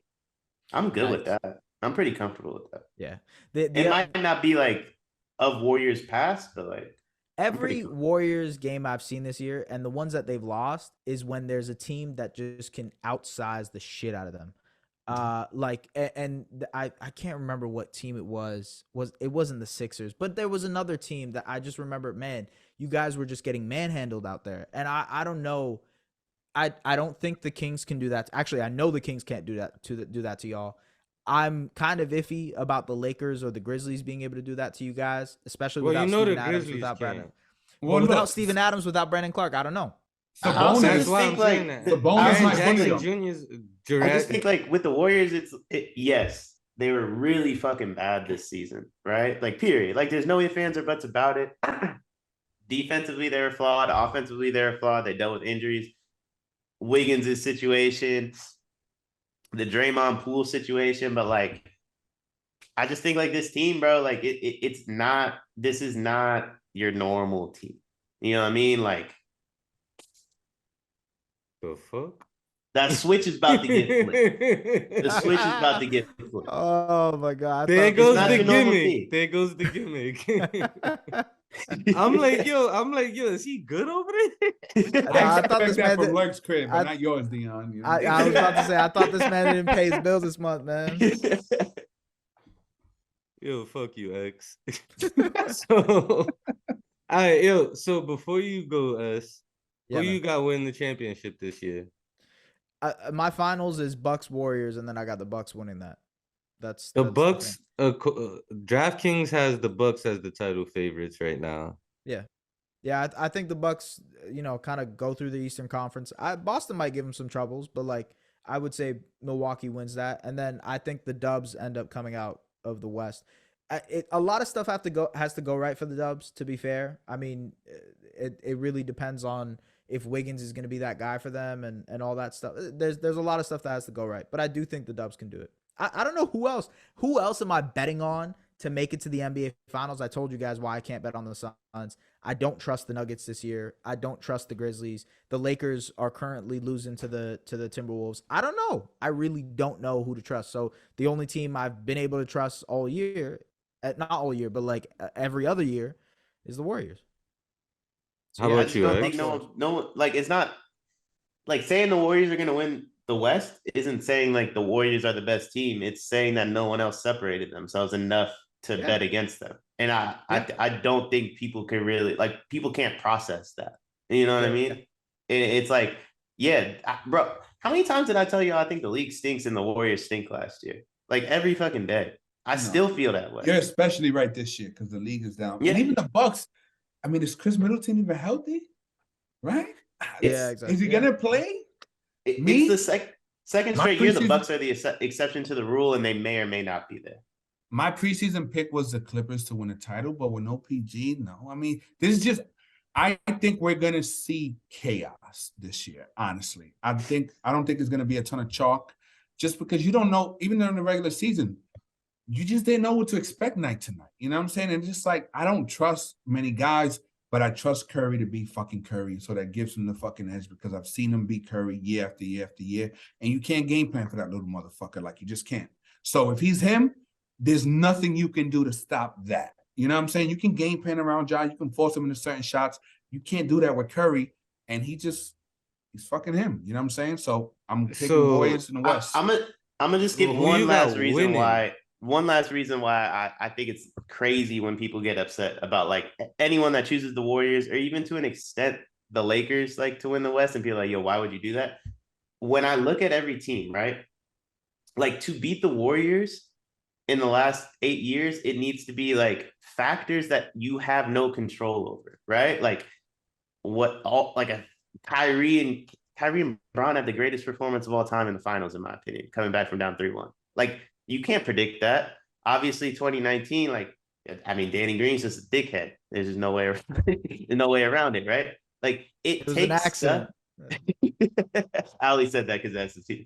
I'm good with that. I'm pretty comfortable with that. Yeah, it might not be like of Warriors past, but like. Every Warriors game I've seen this year, and the ones that they've lost, is when there's a team that just can outsize the shit out of them. I can't remember what team it was. It wasn't the Sixers, but there was another team that I just remember. Man, you guys were just getting manhandled out there, and I don't know. I don't think the Kings can do that. Actually, I know the Kings can't do that to y'all. I'm kind of iffy about the Lakers or the Grizzlies being able to do that to you guys, especially without Steven Adams, without Brandon. Well, without Steven Adams, without Brandon Clark, I don't know. I just think like with the Warriors, yes, they were really fucking bad this season, right? Like period. Like there's no ifs, ands, or buts about it. Defensively, they were flawed. Offensively, they were flawed. They dealt with injuries. Wiggins' situation. The Draymond Poole situation, but like, I just think like this team, bro, like this is not your normal team. You know what I mean? Like, the fuck? That switch is about to get flipped. The switch is about to get flipped. Oh my god! There goes not the your normal gimmick. thing. There goes the gimmick. I'm like, yo, is he good over there? I thought this man from Lerk's crib, but not yours, Deion. You know? I was about to say, I thought this man didn't pay his bills this month, man. Yo, fuck you, X. So, all right, yo. So before you go, who you got win the championship this year? My finals is Bucks Warriors, and then I got the Bucks winning that. That's the Bucks. DraftKings has the Bucks as the title favorites right now. Yeah, I think the Bucks, kind of go through the Eastern Conference. Boston might give them some troubles, but like I would say Milwaukee wins that, and then I think the Dubs end up coming out of the West. A lot of stuff has to go right for the Dubs. To be fair, I mean, it really depends on if Wiggins is going to be that guy for them and all that stuff. There's a lot of stuff that has to go right, but I do think the Dubs can do it. I don't know who else. Who else am I betting on to make it to the NBA Finals? I told you guys why I can't bet on the Suns. I don't trust the Nuggets this year. I don't trust the Grizzlies. The Lakers are currently losing to the Timberwolves. I don't know. I really don't know who to trust. So the only team I've been able to trust all year, not all year, but like every other year, is the Warriors. So, how about you? I think no, like it's not like saying the Warriors are going to win the West isn't saying like the Warriors are the best team. It's saying that no one else separated themselves enough to bet against them. And I don't think people can really, like, people can't process that. You know what I mean? It's like, bro, how many times did I tell you I think the league stinks and the Warriors stink last year? Like every fucking day. I still feel that way. You're especially right this year because the league is down. Yeah. And even the Bucks, I mean, is Chris Middleton even healthy? Right? Exactly. Is he going to play? It's the second straight year the Bucks are the exception to the rule, and they may or may not be there. My preseason pick was the Clippers to win a title, but with no PG, no. I mean, this is just, I think we're going to see chaos this year, honestly. I don't think it's going to be a ton of chalk just because you don't know, even during the regular season, you just didn't know what to expect night to night. You know what I'm saying? And just like, I don't trust many guys, but I trust Curry to be fucking Curry. So that gives him the fucking edge because I've seen him beat Curry year after year after year. And you can't game plan for that little motherfucker. Like, you just can't. So if he's him, there's nothing you can do to stop that. You know what I'm saying? You can game plan around Ja. You can force him into certain shots. You can't do that with Curry. And he's fucking him. You know what I'm saying? So I'm taking Warriors in the West. I'm gonna just give one last reason why I think it's crazy when people get upset about like anyone that chooses the Warriors or even to an extent the Lakers like to win the West and people like, yo, why would you do that? When I look at every team, right? Like to beat the Warriors in the last 8 years, it needs to be like factors that you have no control over, right? Like Kyrie and Bron had the greatest performance of all time in the finals, in my opinion, coming back from down 3-1. Like, you can't predict that. Obviously, 2019, like, I mean, Danny Green's just a dickhead. There's just no way around it, right? Like, it takes an accident. I only said that because that's the team.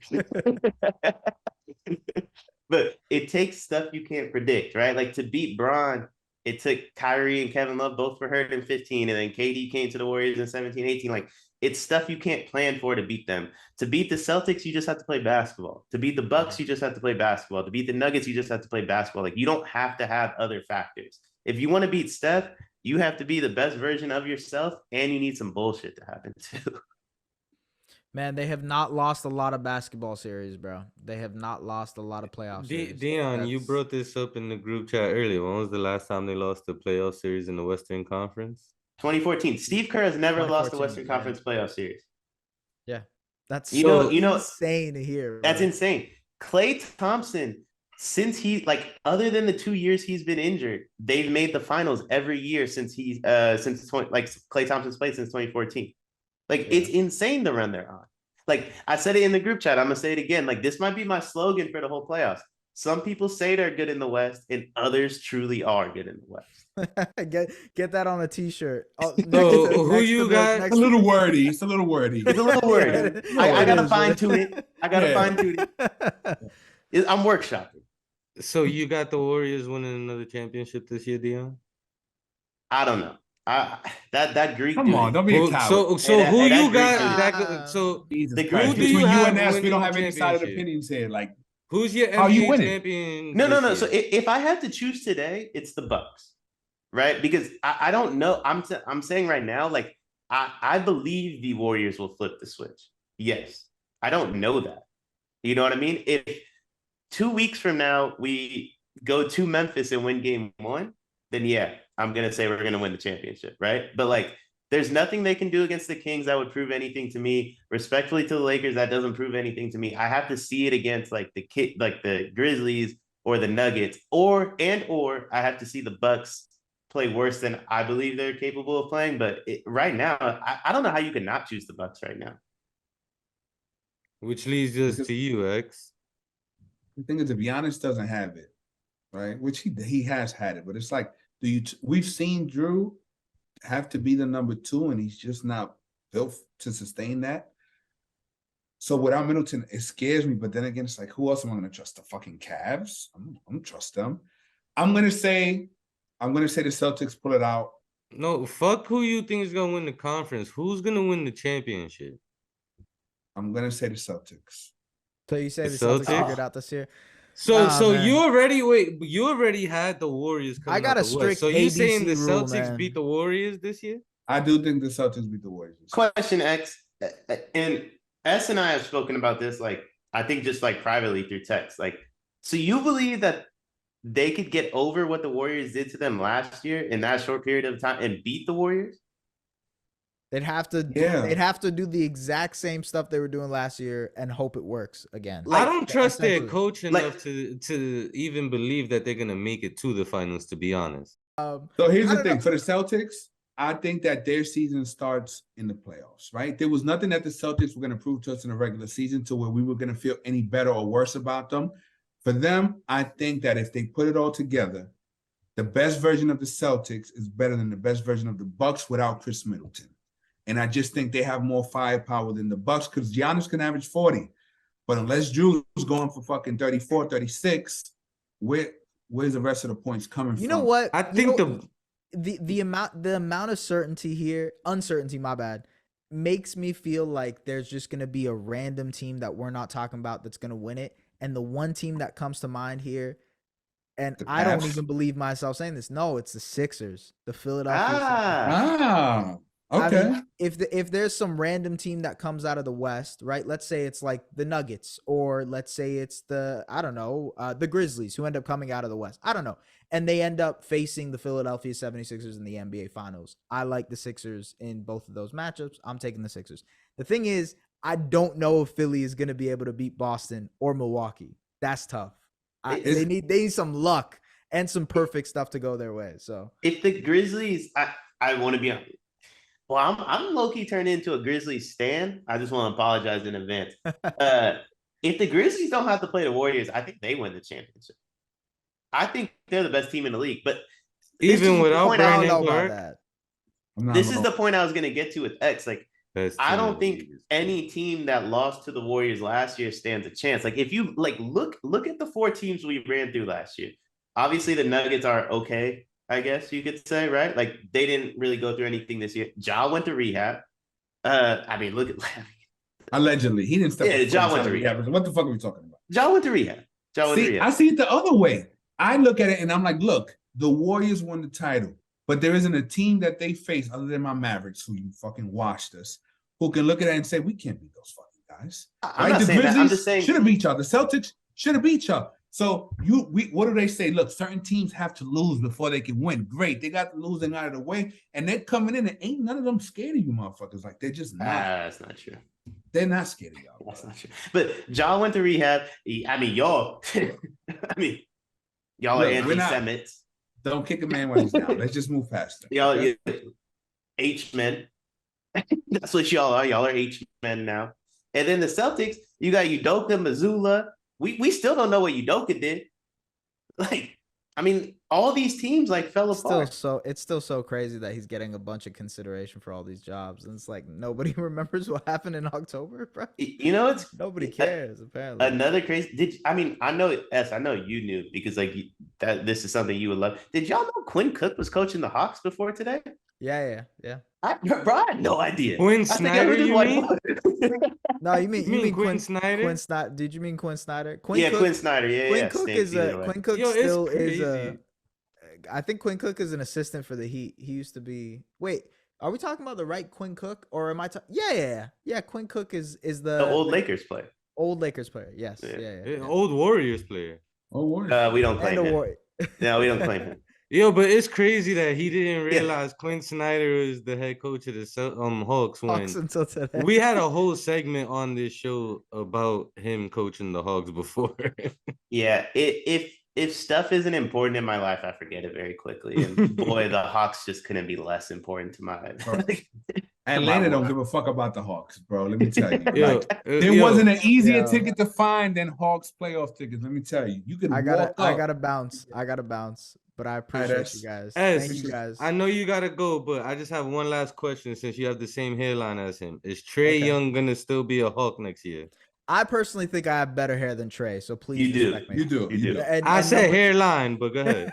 But it takes stuff you can't predict, right? Like to beat Bron, it took Kyrie and Kevin Love both were hurt in 15, and then KD came to the Warriors in 17, 18. Like it's stuff you can't plan for to beat them. To beat the Celtics, you just have to play basketball. To beat the Bucks, you just have to play basketball. To beat the Nuggets, you just have to play basketball. Like you don't have to have other factors. If you want to beat Steph, you have to be the best version of yourself, and you need some bullshit to happen too. Man, they have not lost a lot of basketball series, bro. They have not lost a lot of playoff series. Deion, you brought this up in the group chat earlier. When was the last time they lost the playoff series in the Western Conference? 2014. Steve Kerr has never lost the Western Conference playoff series. Yeah. That's insane to hear. That's insane. Klay Thompson, since other than the 2 years he's been injured, they've made the finals every year since Klay Thompson's played since 2014. It's insane the run they're on. Like I said it in the group chat, I'm gonna say it again. Like this might be my slogan for the whole playoffs. Some people say they're good in the West, and others truly are good in the West. Get that on a T-shirt. Who you got? It's a little wordy. It's a little wordy. I gotta fine tune it. Fine tune it. I'm workshopping. So you got the Warriors winning another championship this year, Deion? I don't know. That Greek. Come on, don't be a coward. So who you got? Greek So Jesus the Christ. who do you Between you have and us, we winning don't the have any side of championship? opinions here. Like, who's your how you NBA winning? champion? No. Year? So if I had to choose today, it's the Bucks, right? Because I don't know. I'm saying right now, like I believe the Warriors will flip the switch. Yes, I don't know that. You know what I mean? If 2 weeks from now we go to Memphis and win game 1, then yeah, I'm gonna say we're gonna win the championship, right? But like, there's nothing they can do against the Kings that would prove anything to me. Respectfully to the Lakers, that doesn't prove anything to me. I have to see it against like the Grizzlies or the Nuggets, or I have to see the Bucks play worse than I believe they're capable of playing. But right now, I don't know how you can not choose the Bucks right now. Which leads us to you, X. The thing is, if Giannis doesn't have it, right, which he has had it, but it's like, we've seen Drew have to be the number 2, and he's just not built to sustain that. So without Middleton, it scares me. But then again, it's like, who else am I going to trust? The fucking Cavs? I'm going to trust them. I'm going to say the Celtics pull it out. No, fuck who you think is going to win the conference. Who's going to win the championship? I'm going to say the Celtics. So you say the Celtics figured out this year? So you already had the Warriors coming. I got a strict. So you saying the rule, Celtics beat the Warriors this year? I do think the Celtics beat the Warriors. Question X, and S and I have spoken about this, like, I think just like privately through text. Like, so you believe that they could get over what the Warriors did to them last year in that short period of time and beat the Warriors? They'd have to do the exact same stuff they were doing last year and hope it works again. Like, I don't trust their coach enough to even believe that they're gonna make it to the finals, to be honest. So here's the thing. For the Celtics, I think that their season starts in the playoffs, right? There was nothing that the Celtics were going to prove to us in the regular season to where we were going to feel any better or worse about them. For them, I think that if they put it all together, the best version of the Celtics is better than the best version of the Bucks without Chris Middleton. And I just think they have more firepower than the Bucks because Giannis can average 40. But unless Drew's going for fucking 34, 36, where's the rest of the points coming from? You know what? I think the amount of uncertainty, my bad, makes me feel like there's just going to be a random team that we're not talking about that's going to win it. And the one team that comes to mind here, and I don't even believe myself saying this. No, it's the Sixers, the Philadelphia Sixers. Okay. I mean, if there's some random team that comes out of the West, right? Let's say it's like the Nuggets, or let's say it's the Grizzlies who end up coming out of the West. I don't know. And they end up facing the Philadelphia 76ers in the NBA Finals. I like the Sixers in both of those matchups. I'm taking the Sixers. The thing is, I don't know if Philly is going to be able to beat Boston or Milwaukee. That's tough. They need some luck and some perfect stuff to go their way. So if the Grizzlies, I want to be honest. Well, I'm low-key turned into a Grizzlies stan. I just want to apologize in advance. If the Grizzlies don't have to play the Warriors, I think they win the championship. I think they're the best team in the league. But even without Brandon Clark, this is the point I was going to get to with X. Like, I don't think any team that lost to the Warriors last year stands a chance. Like, if you like look at the 4 teams we ran through last year. Obviously, the Nuggets are okay, I guess you could say, right? Like, they didn't really go through anything this year. Ja went to rehab. I mean, look at allegedly he didn't step. Yeah, Ja went to rehab. What the fuck are we talking about? Ja went to rehab. I see it the other way. I look at it and I'm like, look, the Warriors won the title, but there isn't a team that they face other than my Mavericks, who you fucking washed us, who can look at it and say, we can't beat those fucking guys. I'm not saying that. I'm just saying should have beat y'all. The Celtics should have beat y'all. So what do they say? Look, certain teams have to lose before they can win. Great. They got the losing out of the way, and they're coming in, and ain't none of them scared of you motherfuckers. Like, they're just not. That's not true. They're not scared of y'all. That's not true. But Ja went to rehab. I mean, y'all y'all are anti-Semites. Don't kick a man when he's down. Let's just move past it. Y'all H-men. That's what y'all are. Y'all are H-men now. And then the Celtics, you got Udoka, Mazzulla. We still don't know what Udoka did. Like, I mean, all these teams like fell apart. It's still so crazy that he's getting a bunch of consideration for all these jobs, and it's like nobody remembers what happened in October, bro. You know, it's nobody cares apparently. Another crazy. I know you knew because like that this is something you would love. Did y'all know Quinn Cook was coaching the Hawks before today? Yeah. Bro, I had no idea. Quinn I think Snyder, I just you mean? No, you mean Quinn Snyder? Quinn Snyder? Did you mean Quinn Snyder? Yeah, Quinn Snyder. Quinn Cook stinks is either way. Quinn Cook Yo, it's still is crazy. I think Quinn Cook is an assistant for the Heat. He used to be. Wait, are we talking about the right Quinn Cook, or am I? Yeah. Quinn Cook is the old Lakers player. Old Lakers player. Yes. Yeah. Yeah. Old Warriors player. Oh, Warriors. We don't claim him. No, we don't claim him. Yo, but it's crazy that he didn't realize Quinn Snyder is the head coach of the Hawks when until today. we had a whole segment on this show about him coaching the Hawks before. Yeah, if stuff isn't important in my life, I forget it very quickly. And boy, the Hawks just couldn't be less important to my life. Atlanta don't give a fuck about the Hawks, bro. Let me tell you. Yo, there wasn't an easier ticket to find than Hawks playoff tickets. Let me tell you. You can I gotta bounce. But I appreciate you guys. Thank you guys. I know you gotta go, but I just have one last question since you have the same hairline as him. Is Trae Young gonna still be a Hawk next year? I personally think I have better hair than Trae, so please respect me. You do. I said hairline, but go ahead.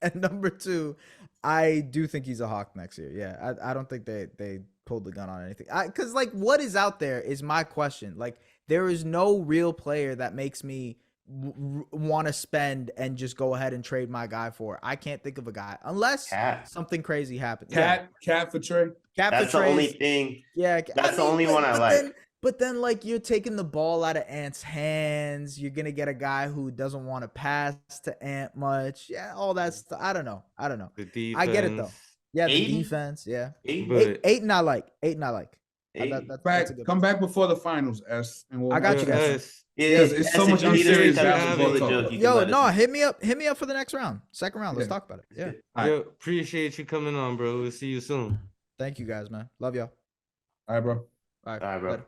And number 2, I do think he's a Hawk next year. Yeah, I don't think they pulled the gun on anything. Because like, what is out there is my question. Like, there is no real player that makes me want to spend and just go ahead and trade my guy for. I can't think of a guy unless something crazy happens. Cat for Trae. That's the only thing. Yeah, that's the only one I like. But then, like, you're taking the ball out of Ant's hands. You're gonna get a guy who doesn't want to pass to Ant much. Yeah, all that stuff. I don't know. The defense. I get it though. Yeah, the defense. Yeah, eight and I like. Come back before the finals, S. And I got you guys. Yeah, it's so much unserious basketball. Yo, no, hit me up for the next round. Second round. Let's talk about it. Yeah. Yo, appreciate you coming on, bro. We'll see you soon. Thank you guys, man. Love y'all. All right, bro. All right, bro. Later.